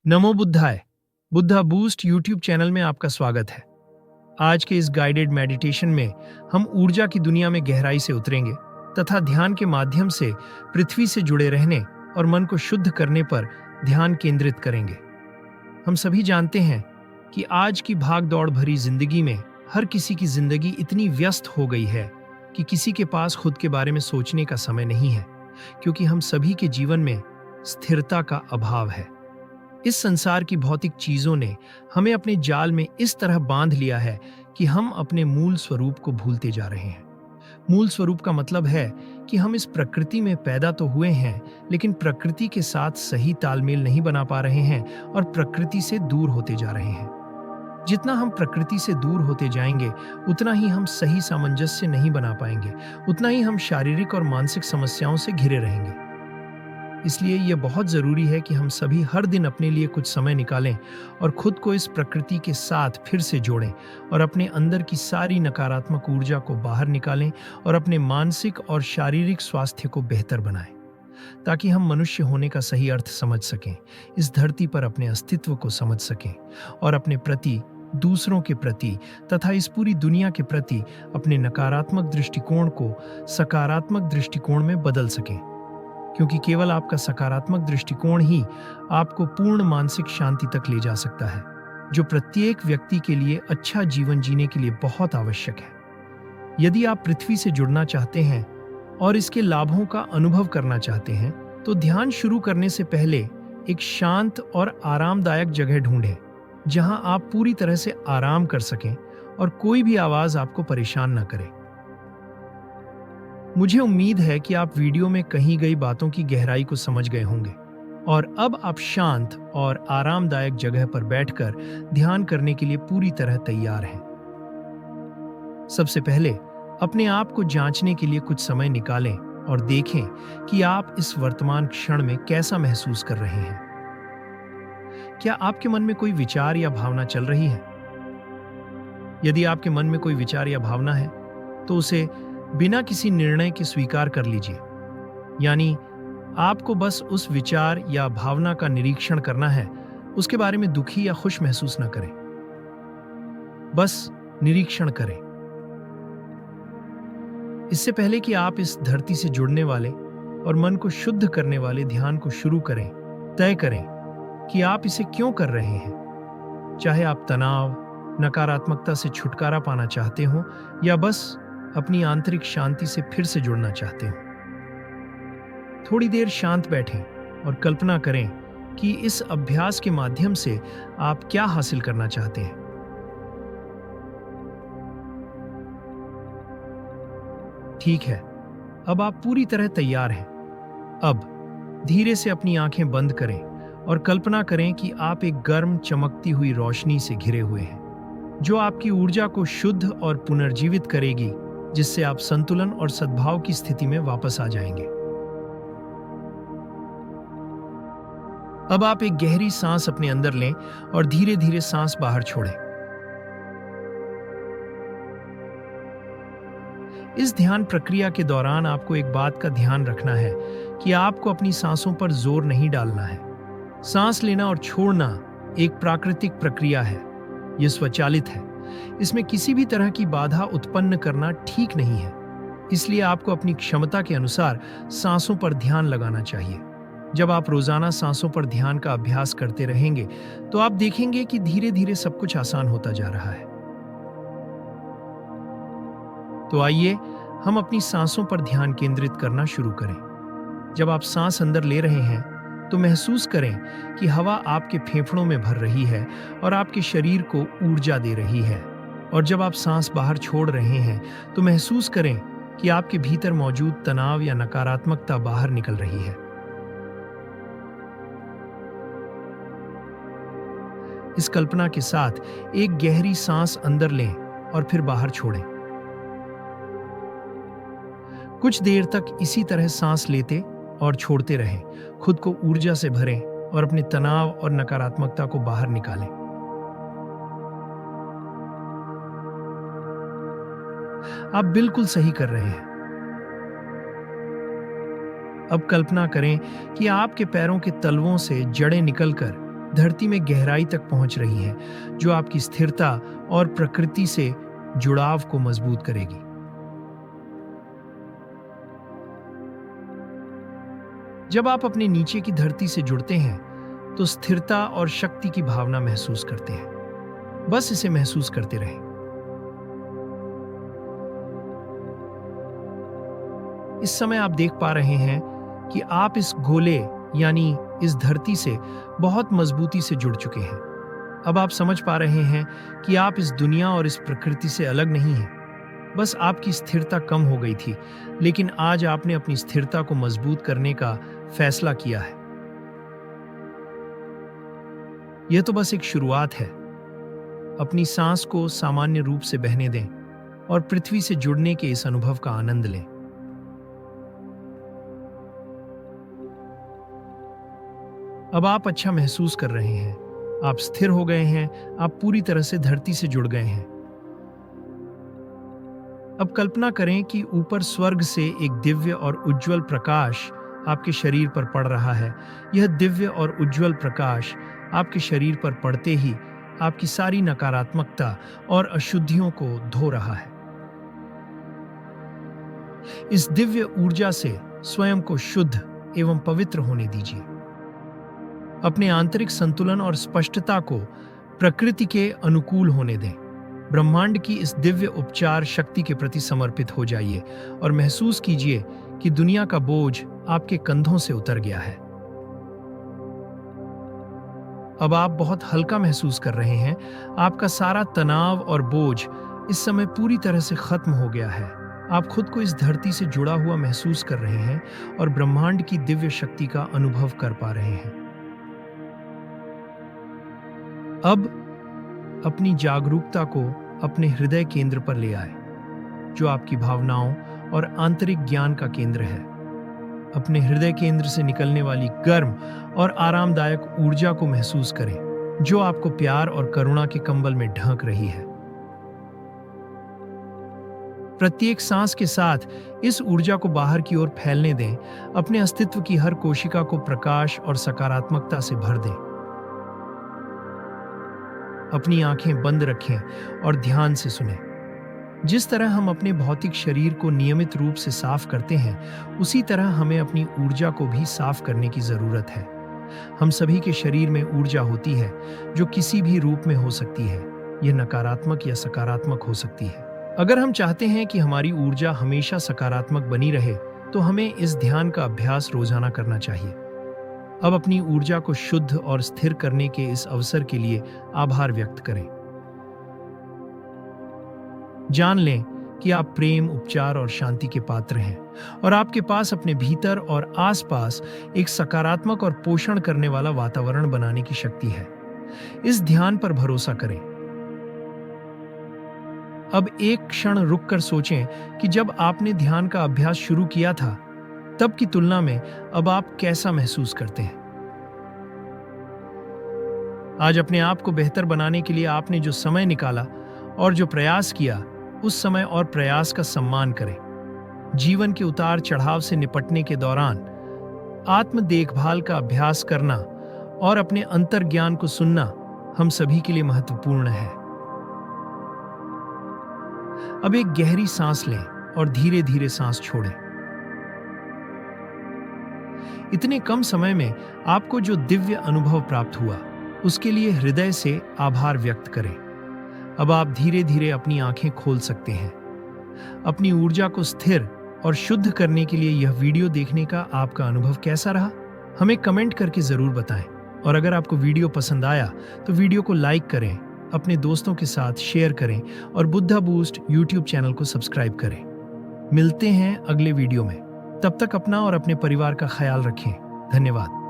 नमो बुद्धाय। Buddha boost YouTube channel में आपका स्वागत है। आज के इस गाइडेड मेडिटेशन में हम ऊर्जा की दुनिया में गहराई से उतरेंगे तथा ध्यान के माध्यम से पृथ्वी से जुड़े रहने और मन को शुद्ध करने पर ध्यान केंद्रित करेंगे। हम सभी जानते हैं कि आज की भाग दौड़ भरी जिंदगी में हर किसी की जिंदगी इतनी व्यस्त हो गई है कि किसी के पास खुद के बारे में सोचने का समय नहीं है, क्योंकि हम सभी के जीवन में स्थिरता का अभाव है। इस संसार की भौतिक चीजों ने हमें अपने जाल में इस तरह बांध लिया है कि हम अपने मूल स्वरूप को भूलते जा रहे हैं। मूल स्वरूप का मतलब है कि हम इस प्रकृति में पैदा तो हुए हैं, लेकिन प्रकृति के साथ सही तालमेल नहीं बना पा रहे हैं और प्रकृति से दूर होते जा रहे हैं। जितना हम प्रकृति से दूर होते जाएंगे, उतना ही हम सही सामंजस्य नहीं बना पाएंगे, उतना ही हम शारीरिक और मानसिक समस्याओं से घिरे रहेंगे। इसलिए यह बहुत जरूरी है कि हम सभी हर दिन अपने लिए कुछ समय निकालें और खुद को इस प्रकृति के साथ फिर से जोड़ें और अपने अंदर की सारी नकारात्मक ऊर्जा को बाहर निकालें और अपने मानसिक और शारीरिक स्वास्थ्य को बेहतर बनाएं, ताकि हम मनुष्य होने का सही अर्थ समझ सकें, इस धरती पर अपने अस्तित्व को समझ सकें और अपने प्रति, दूसरों के प्रति तथा इस पूरी दुनिया के प्रति अपने नकारात्मक दृष्टिकोण को सकारात्मक दृष्टिकोण में बदल सकें। क्योंकि केवल आपका सकारात्मक दृष्टिकोण ही आपको पूर्ण मानसिक शांति तक ले जा सकता है, जो प्रत्येक व्यक्ति के लिए अच्छा जीवन जीने के लिए बहुत आवश्यक है। यदि आप पृथ्वी से जुड़ना चाहते हैं और इसके लाभों का अनुभव करना चाहते हैं, तो ध्यान शुरू करने से पहले एक शांत और आरामदायक जगह ढूंढें, जहां आप पूरी तरह से आराम कर सकें और कोई भी आवाज आपको परेशान न करे। मुझे उम्मीद है कि आप वीडियो में कही गई बातों की गहराई को समझ गए होंगे और अब आप शांत और आरामदायक जगह पर बैठकर ध्यान करने के लिए पूरी तरह तैयार हैं। सबसे पहले अपने आप को जांचने के लिए कुछ समय निकालें और देखें कि आप इस वर्तमान क्षण में कैसा महसूस कर रहे हैं। क्या आपके मन में कोई विचार या भावना चल रही है? यदि आपके मन में कोई विचार या भावना है, तो उसे बिना किसी निर्णय के स्वीकार कर लीजिए। यानी आपको बस उस विचार या भावना का निरीक्षण करना है, उसके बारे में दुखी या खुश महसूस न करें, बस निरीक्षण करें। इससे पहले कि आप इस धरती से जुड़ने वाले और मन को शुद्ध करने वाले ध्यान को शुरू करें, तय करें कि आप इसे क्यों कर रहे हैं। चाहे आप तनाव, नकारात्मकता से छुटकारा पाना चाहते हो या बस अपनी आंतरिक शांति से फिर से जुड़ना चाहते हो। थोड़ी देर शांत बैठें और कल्पना करें कि इस अभ्यास के माध्यम से आप क्या हासिल करना चाहते हैं। ठीक है, अब आप पूरी तरह तैयार हैं। अब धीरे से अपनी आंखें बंद करें और कल्पना करें कि आप एक गर्म चमकती हुई रोशनी से घिरे हुए हैं, जो आपकी ऊर्जा को शुद्ध और पुनर्जीवित करेगी, जिससे आप संतुलन और सद्भाव की स्थिति में वापस आ जाएंगे। अब आप एक गहरी सांस अपने अंदर लें और धीरे धीरे सांस बाहर छोड़ें। इस ध्यान प्रक्रिया के दौरान आपको एक बात का ध्यान रखना है कि आपको अपनी सांसों पर जोर नहीं डालना है। सांस लेना और छोड़ना एक प्राकृतिक प्रक्रिया है, यह स्वचालित है। इसमें किसी भी तरह की बाधा उत्पन्न करना ठीक नहीं है। इसलिए आपको अपनी क्षमता के अनुसार सांसों पर ध्यान लगाना चाहिए। जब आप रोजाना सांसों पर ध्यान का अभ्यास करते रहेंगे, तो आप देखेंगे कि धीरे धीरे सब कुछ आसान होता जा रहा है। तो आइए हम अपनी सांसों पर ध्यान केंद्रित करना शुरू करें। जब आप सांस अंदर ले रहे हैं, तो महसूस करें कि हवा आपके फेफड़ों में भर रही है और आपके शरीर को ऊर्जा दे रही है। और जब आप सांस बाहर छोड़ रहे हैं, तो महसूस करें कि आपके भीतर मौजूद तनाव या नकारात्मकता बाहर निकल रही है। इस कल्पना के साथ एक गहरी सांस अंदर लें और फिर बाहर छोड़ें। कुछ देर तक इसी तरह सांस लेते और छोड़ते रहें। खुद को ऊर्जा से भरें और अपने तनाव और नकारात्मकता को बाहर निकालें। आप बिल्कुल सही कर रहे हैं। अब कल्पना करें कि आपके पैरों के तलवों से जड़ें निकलकर धरती में गहराई तक पहुंच रही हैं, जो आपकी स्थिरता और प्रकृति से जुड़ाव को मजबूत करेगी। जब आप अपने नीचे की धरती से जुड़ते हैं तो स्थिरता और शक्ति की भावना महसूस करते हैं। बस इसे महसूस करते रहें। इस समय आप देख पा रहे हैं कि आप इस गोले यानी इस धरती से बहुत मजबूती से जुड़ चुके हैं। अब आप समझ पा रहे हैं कि आप इस दुनिया और इस प्रकृति से अलग नहीं हैं। बस आपकी स्थिरता कम हो गई थी, लेकिन आज आपने अपनी स्थिरता को मजबूत करने का फैसला किया है। यह तो बस एक शुरुआत है। अपनी सांस को सामान्य रूप से बहने दें और पृथ्वी से जुड़ने के इस अनुभव का आनंद लें। अब आप अच्छा महसूस कर रहे हैं। आप स्थिर हो गए हैं। आप पूरी तरह से धरती से जुड़ गए हैं। अब कल्पना करें कि ऊपर स्वर्ग से एक दिव्य और उज्जवल प्रकाश आपके शरीर पर पड़ रहा है। यह दिव्य और उज्जवल प्रकाश आपके शरीर पर पड़ते ही आपकी सारी नकारात्मकता और अशुद्धियों को धो रहा है। इस दिव्य ऊर्जा से स्वयं को शुद्ध एवं पवित्र होने दीजिए। अपने आंतरिक संतुलन और स्पष्टता को प्रकृति के अनुकूल होने दें। ब्रह्मांड की इस दिव्य उपचार शक्ति के प्रति समर्पित हो जाइए और महसूस कीजिए कि दुनिया का बोझ आपके कंधों से उतर गया है। अब आप बहुत हल्का महसूस कर रहे हैं। आपका सारा तनाव और बोझ इस समय पूरी तरह से खत्म हो गया है। आप खुद को इस धरती से जुड़ा हुआ महसूस कर रहे हैं और ब्रह्मांड की दिव्य शक्ति का अनुभव कर पा रहे हैं। अब अपनी जागरूकता को अपने हृदय केंद्र पर ले आए, जो आपकी भावनाओं और आंतरिक ज्ञान का केंद्र है। अपने हृदय केंद्र से निकलने वाली गर्म और आरामदायक ऊर्जा को महसूस करें, जो आपको प्यार और करुणा के कंबल में ढक रही है। प्रत्येक सांस के साथ इस ऊर्जा को बाहर की ओर फैलने दें। अपने अस्तित्व की हर कोशिका को प्रकाश और सकारात्मकता से भर दें। अपनी आंखें बंद रखें और ध्यान से सुनें। जिस तरह हम अपने भौतिक शरीर को नियमित रूप से साफ करते हैं, उसी तरह हमें अपनी ऊर्जा को भी साफ करने की जरूरत है। हम सभी के शरीर में ऊर्जा होती है, जो किसी भी रूप में हो सकती है। यह नकारात्मक या सकारात्मक हो सकती है। अगर हम चाहते हैं कि हमारी ऊर्जा हमेशा सकारात्मक बनी रहे, तो हमें इस ध्यान का अभ्यास रोजाना करना चाहिए। अब अपनी ऊर्जा को शुद्ध और स्थिर करने के इस अवसर के लिए आभार व्यक्त करें। जान लें कि आप प्रेम, उपचार और शांति के पात्र हैं और आपके पास अपने भीतर और आसपास एक सकारात्मक और पोषण करने वाला वातावरण बनाने की शक्ति है। इस ध्यान पर भरोसा करें। अब एक क्षण रुककर सोचें कि जब आपने ध्यान का अभ्यास शुरू किया था, तब की तुलना में अब आप कैसा महसूस करते हैं। आज अपने आप को बेहतर बनाने के लिए आपने जो समय निकाला और जो प्रयास किया, उस समय और प्रयास का सम्मान करें। जीवन के उतार चढ़ाव से निपटने के दौरान आत्म देखभाल का अभ्यास करना और अपने अंतर्ज्ञान को सुनना हम सभी के लिए महत्वपूर्ण है। अब एक गहरी सांस लें और धीरे धीरे सांस छोड़ें। इतने कम समय में आपको जो दिव्य अनुभव प्राप्त हुआ, उसके लिए हृदय से आभार व्यक्त करें। अब आप धीरे धीरे अपनी आंखें खोल सकते हैं। अपनी ऊर्जा को स्थिर और शुद्ध करने के लिए यह वीडियो देखने का आपका अनुभव कैसा रहा, हमें कमेंट करके जरूर बताएं। और अगर आपको वीडियो पसंद आया तो वीडियो को लाइक करें, अपने दोस्तों के साथ शेयर करें और बुद्धा बूस्ट यूट्यूब चैनल को सब्सक्राइब करें। मिलते हैं अगले वीडियो में। तब तक अपना और अपने परिवार का ख्याल रखें। धन्यवाद।